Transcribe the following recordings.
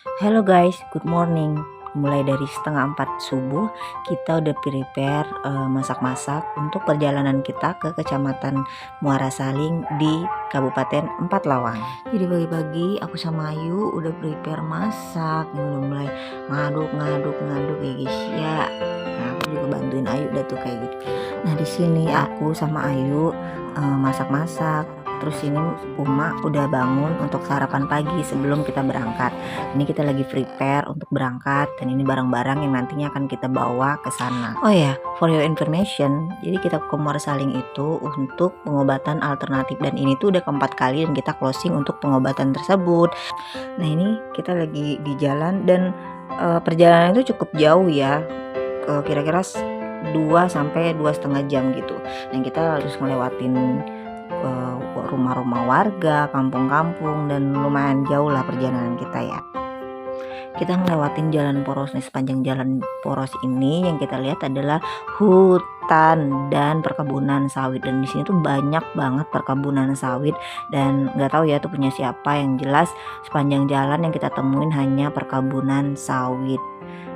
Halo guys, good morning. Mulai dari setengah 4 subuh kita udah prepare masak-masak untuk perjalanan kita ke Kecamatan Muara Saling di Kabupaten Empat Lawang. Jadi pagi-pagi aku sama Ayu udah prepare masak, udah mulai ngaduk ya guys ya. Nah, aku juga bantuin Ayu udah tuh kayak gitu. Nah di sini aku sama Ayu masak-masak. Terus ini Uma udah bangun untuk sarapan pagi sebelum kita berangkat. Ini kita lagi prepare untuk berangkat dan ini barang-barang yang nantinya akan kita bawa ke sana. Oh ya, for your information, jadi kita ke Muara Saling itu untuk pengobatan alternatif dan ini tuh udah keempat kali dan kita closing untuk pengobatan tersebut. Nah ini kita lagi di jalan dan perjalanan itu cukup jauh ya, kira-kira 2 sampai 2,5 jam gitu. Dan kita harus ngelewatin rumah-rumah warga, kampung-kampung, dan lumayan jauh lah perjalanan kita ya. Kita ngelewatin jalan poros nih. Sepanjang jalan poros ini yang kita lihat adalah hutan dan perkebunan sawit, dan di sini tuh banyak banget perkebunan sawit dan nggak tahu ya itu punya siapa. Yang jelas sepanjang jalan yang kita temuin hanya perkebunan sawit.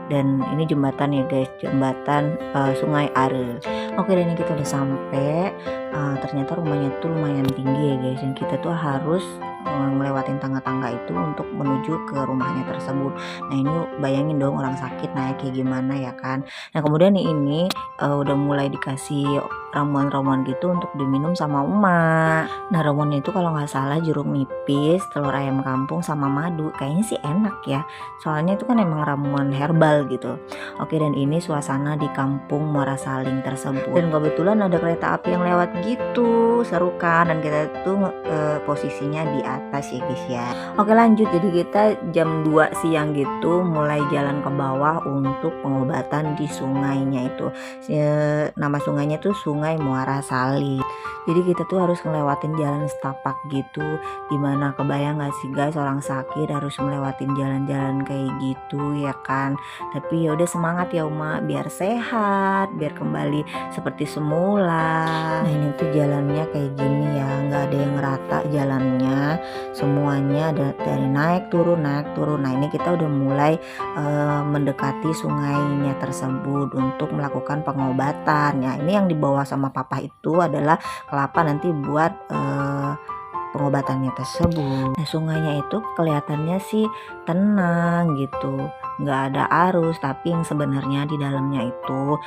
Dan ini jembatan ya guys, jembatan Sungai Are. Oke, dan ini kita udah sampai. Ternyata rumahnya tuh lumayan tinggi ya guys, dan kita tuh harus ngelewatin tangga-tangga itu untuk menuju ke rumahnya tersebut. Nah ini bayangin dong orang sakit naik kayak gimana ya kan. Nah kemudian ini udah mulai dikasih ramuan-ramuan gitu untuk diminum sama Uma. Nah ramuannya itu kalau nggak salah jeruk nipis, telur ayam kampung sama madu. Kayaknya sih enak ya, soalnya itu kan emang ramuan herbal gitu. Oke, dan ini suasana di kampung Muara Saling tersebut, dan kebetulan ada kereta api yang lewat gitu, seru kan. Dan kita tuh posisinya di atas ya guys ya. Oke lanjut, jadi kita jam 2 siang gitu mulai jalan ke bawah untuk pengobatan di sungainya itu. Nama sungainya tuh Sungai Muara Saling. Jadi kita tuh harus ngelewatin jalan setapak gitu. Gimana, kebayang gak sih guys orang sakit harus melewatin jalan-jalan kayak gitu ya kan. Tapi ya udah semangat ya Uma, biar sehat, biar kembali seperti semula. Nah ini tuh jalannya kayak gini ya, nggak ada yang rata jalannya, semuanya ada dari naik turun. Nah ini kita udah mulai mendekati sungainya tersebut untuk melakukan pengobatan. Ya ini yang dibawa sama papa itu adalah kelapa nanti buat pengobatannya tersebut. Nah sungainya itu kelihatannya sih tenang gitu, nggak ada arus, tapi yang sebenarnya di dalamnya itu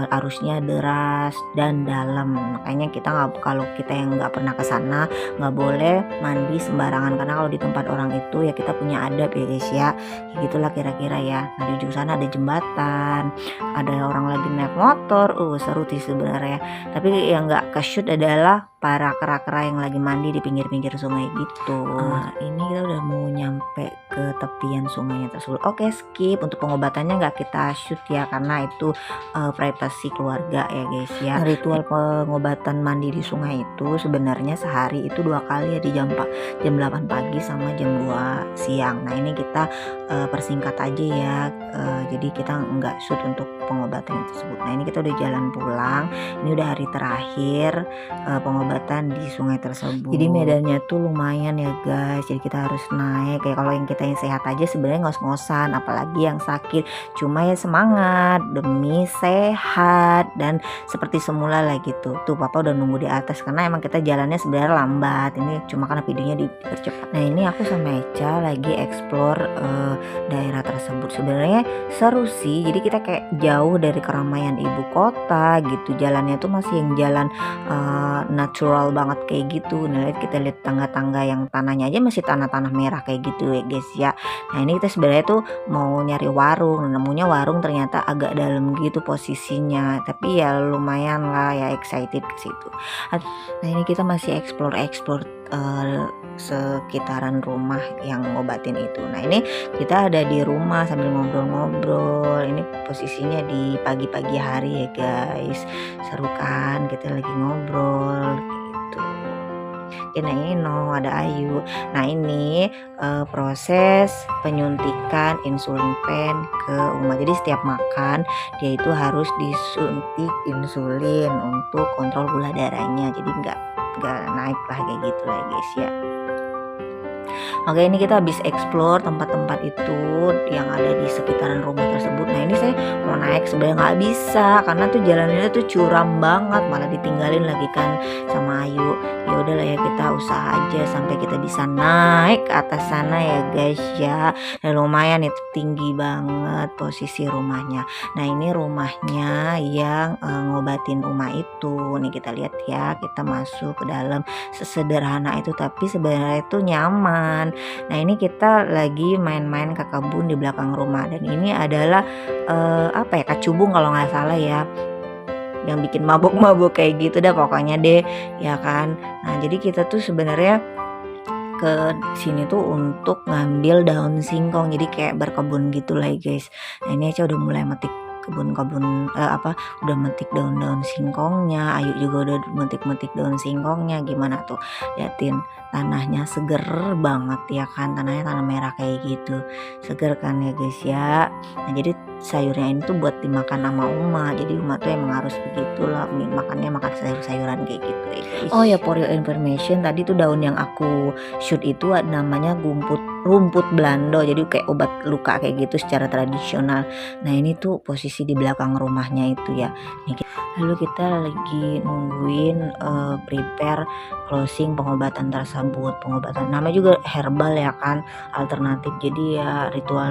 arusnya deras dan dalam. Makanya kita nggak, kalau kita yang nggak pernah ke sana nggak boleh mandi sembarangan, karena kalau di tempat orang itu ya kita punya adab ya guys ya. Gitulah kira-kira ya. Nah di ujung sana ada jembatan, ada orang lagi naik motor, seru sih sebenarnya. Tapi yang nggak ke-shoot adalah para kera-kera yang lagi mandi di pinggir-pinggir sungai gitu. Ini kita udah mau nyampe ke tepian sungainya tersebut. Oke, skip untuk pengobatannya nggak kita shoot ya, karena itu privasi keluarga ya guys ya. Ritual pengobatan mandi di sungai itu sebenarnya sehari itu 2 kali ya, di jam 8 pagi sama jam 2 siang. Nah ini kita persingkat aja ya, jadi kita nggak shoot untuk pengobatan tersebut. Nah ini kita udah jalan pulang, ini udah hari terakhir pengobatan di sungai tersebut. Jadi medannya tuh lumayan ya guys, jadi kita harus naik. Kayak kalau yang kita yang sehat aja sebenarnya ngos-ngosan, apalagi yang sakit. Cuma ya semangat demi sehat dan seperti semula lah gitu. Tuh papa udah nunggu di atas karena emang kita jalannya sebenarnya lambat. Ini cuma karena videonya dipercepat. Nah ini aku sama Eca lagi explore daerah tersebut. Sebenarnya seru sih, jadi kita kayak jauh dari keramaian ibu kota gitu. Jalannya tuh masih yang jalan natural banget kayak gitu. Nah kita lihat tangga-tangga yang tanahnya aja masih tanah-tanah merah kayak gitu ya guys ya. Nah ini kita sebenarnya tuh mau nyari warung, nemunya warung ternyata agak dalam gitu posisinya, tapi ya lumayan lah ya, excited ke situ. Nah ini kita masih explore sekitaran rumah yang ngobatin itu. Nah ini kita ada di rumah sambil ngobrol-ngobrol. Ini posisinya di pagi-pagi hari ya guys, seru kan, kita lagi ngobrol gitu. Nah ini ada Ayu. Nah ini proses penyuntikan insulin pen ke Uma. Jadi setiap makan dia itu harus disuntik insulin untuk kontrol gula darahnya, jadi nggak naik lah kayak gitu lah guys ya. Oke, ini kita habis explore tempat-tempat itu yang ada di sekitaran rumah tersebut. Nah, ini saya mau naik sebenarnya nggak bisa karena tuh jalannya tuh curam banget, malah ditinggalin lagi kan sama Ayu. Ya udahlah ya, kita usaha aja sampai kita bisa naik ke atas sana ya guys ya. Dan lumayan itu tinggi banget posisi rumahnya. Nah, ini rumahnya yang ngobatin rumah itu. Nih kita lihat ya, kita masuk ke dalam, sesederhana itu tapi sebenarnya itu nyaman. Nah, ini kita lagi main-main ke kebun di belakang rumah, dan ini adalah apa ya, kacubung kalau nggak salah ya, yang bikin mabuk-mabuk kayak gitu dah pokoknya deh ya kan. Nah, jadi kita tuh sebenarnya ke sini tuh untuk ngambil daun singkong, jadi kayak berkebun gitu lah ya guys. Nah, ini Aca udah mulai metik udah metik daun-daun singkongnya. Ayu juga udah metik-metik daun singkongnya. Gimana tuh, liatin tanahnya seger banget ya kan, tanahnya tanah merah kayak gitu, seger kan ya guys ya. Nah, jadi sayurnya ini tuh buat dimakan sama Uma, jadi Uma tuh emang harus begitulah makannya, makan sayur-sayuran kayak gitu ya guys. Oh ya, for your information, tadi tuh daun yang aku shoot itu namanya rumput Belando, jadi kayak obat luka kayak gitu secara tradisional. Nah, ini tuh posisi di belakang rumahnya itu ya. Lalu kita lagi nungguin prepare closing pengobatan tersebut. Pengobatan namanya juga herbal ya kan, alternatif, jadi ya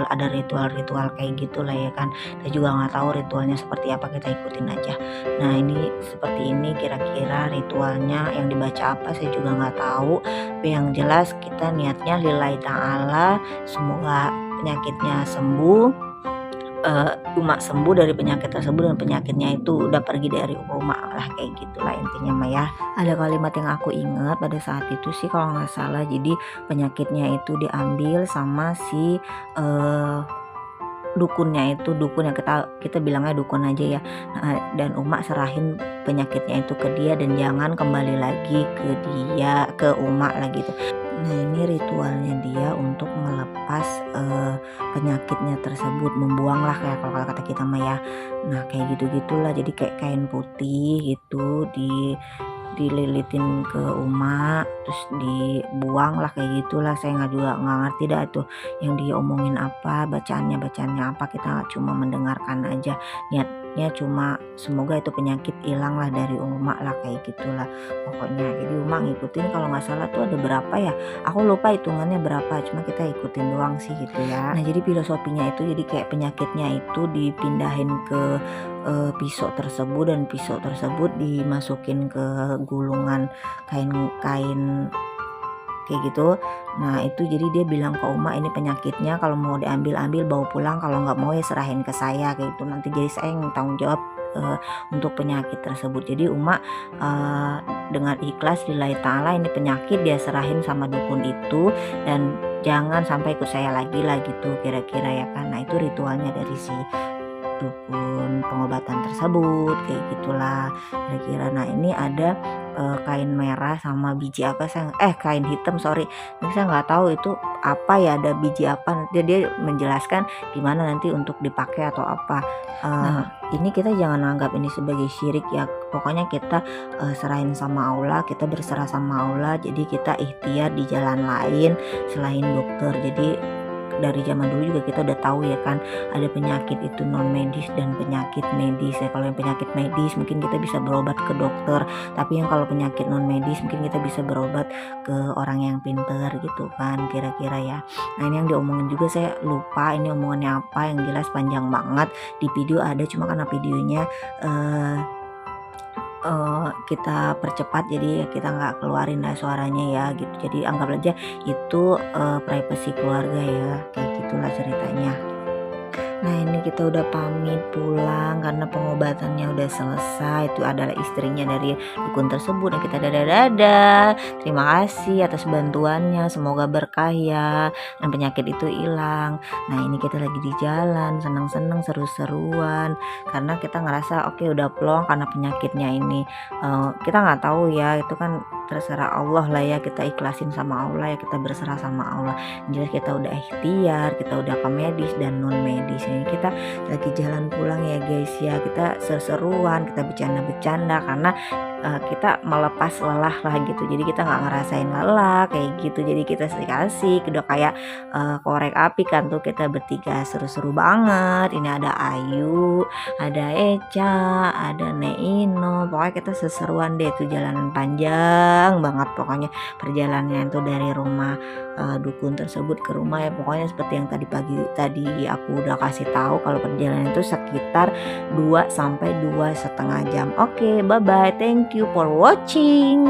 ada ritual kayak gitulah ya kan. Saya juga nggak tahu ritualnya seperti apa, kita ikutin aja. Nah, ini seperti ini kira-kira ritualnya, yang dibaca apa saya juga nggak tahu, tapi yang jelas kita niatnya lillahi ta'ala, semoga penyakitnya sembuh, Uma sembuh dari penyakit tersebut, dan penyakitnya itu udah pergi dari rumah lah, kayak gitulah intinya mah ya. Ada kalimat yang aku ingat pada saat itu sih kalau nggak salah, jadi penyakitnya itu diambil sama si dukunnya itu, dukun yang kita bilangnya dukun aja ya. Nah, dan Uma serahin penyakitnya itu ke dia, dan jangan kembali lagi ke Uma lagi tuh. Nah, ini ritualnya dia untuk melepas penyakitnya tersebut, membuang lah kayak kalau kata kita mah ya. Nah, kayak gitu-gitulah, jadi kayak kain putih gitu dililitin ke Uma, terus dibuang lah kayak gitulah. Saya nggak ngerti dah tuh yang dia omongin apa, bacaannya apa, kita cuma mendengarkan aja. Niatnya cuma semoga itu penyakit hilang lah dari Uma lah, kayak gitulah pokoknya. Jadi Uma ngikutin, kalau nggak salah tuh ada berapa ya, aku lupa hitungannya berapa, cuma kita ikutin doang sih gitu ya. Nah, jadi filosofinya itu, jadi kayak penyakitnya itu dipindahin ke pisau tersebut, dan pisau tersebut dimasukin ke gulungan kain kayak gitu. Nah, itu jadi dia bilang ke Uma, ini penyakitnya, kalau mau diambil bawa pulang, kalau nggak mau ya serahin ke saya kayak gitu, nanti jadi saya yang tanggung jawab untuk penyakit tersebut. Jadi Uma dengan ikhlas lillahi ta'ala, ini penyakit dia serahin sama dukun itu, dan jangan sampai ikut saya lagi lah gitu kira-kira ya kan. Nah, itu ritualnya dari si dukun pengobatan tersebut, kayak gitulah kira-kira. Nah, ini ada kain merah sama biji apa, kain hitam, sorry, ini saya nggak tahu itu apa ya, ada biji apa, dia menjelaskan gimana nanti untuk dipakai atau apa. Nah, ini kita jangan anggap ini sebagai syirik ya, pokoknya kita serahin sama Allah, kita berserah sama Allah, jadi kita ikhtiar di jalan lain selain dokter. Jadi dari zaman dulu juga kita udah tahu ya kan, ada penyakit itu non medis dan penyakit medis ya. Kalau yang penyakit medis mungkin kita bisa berobat ke dokter, tapi yang kalau penyakit non medis mungkin kita bisa berobat ke orang yang pinter gitu kan kira-kira ya. Nah, ini yang diomongin juga saya lupa ini omongannya apa, yang jelas panjang banget, di video ada, cuma karena videonya kita percepat, jadi kita nggak keluarin lah suaranya ya gitu. Jadi anggap aja itu privacy keluarga ya, kayak gitulah ceritanya. Nah, ini kita udah pamit pulang karena pengobatannya udah selesai. Itu adalah istrinya dari dukun tersebut, dan kita dadah, terima kasih atas bantuannya, semoga berkah ya, dan penyakit itu hilang. Nah, ini kita lagi di jalan seneng-seneng, seru-seruan, karena kita ngerasa oke, udah plong karena penyakitnya ini. Kita nggak tahu ya, itu kan terserah Allah lah ya, kita ikhlasin sama Allah ya, kita berserah sama Allah. Jadi kita udah ikhtiar, kita udah ke medis dan non medis. Ini kita lagi jalan pulang ya guys ya, kita seru-seruan, kita bercanda-bercanda, karena kita melepas lelah lah gitu. Jadi kita nggak ngerasain lelah kayak gitu. Jadi kita asik-asik udah kayak korek api kan tuh, kita bertiga seru-seru banget. Ini ada Ayu, ada Eca, ada Neino. Pokoknya kita seseruan deh tuh, jalanan panjang banget pokoknya perjalanannya itu dari rumah dukun tersebut ke rumah ya. Pokoknya seperti yang tadi aku udah kasih tahu, kalau perjalanan itu sekitar 2 sampai 2,5 jam. Oke, bye bye. Thank you for watching.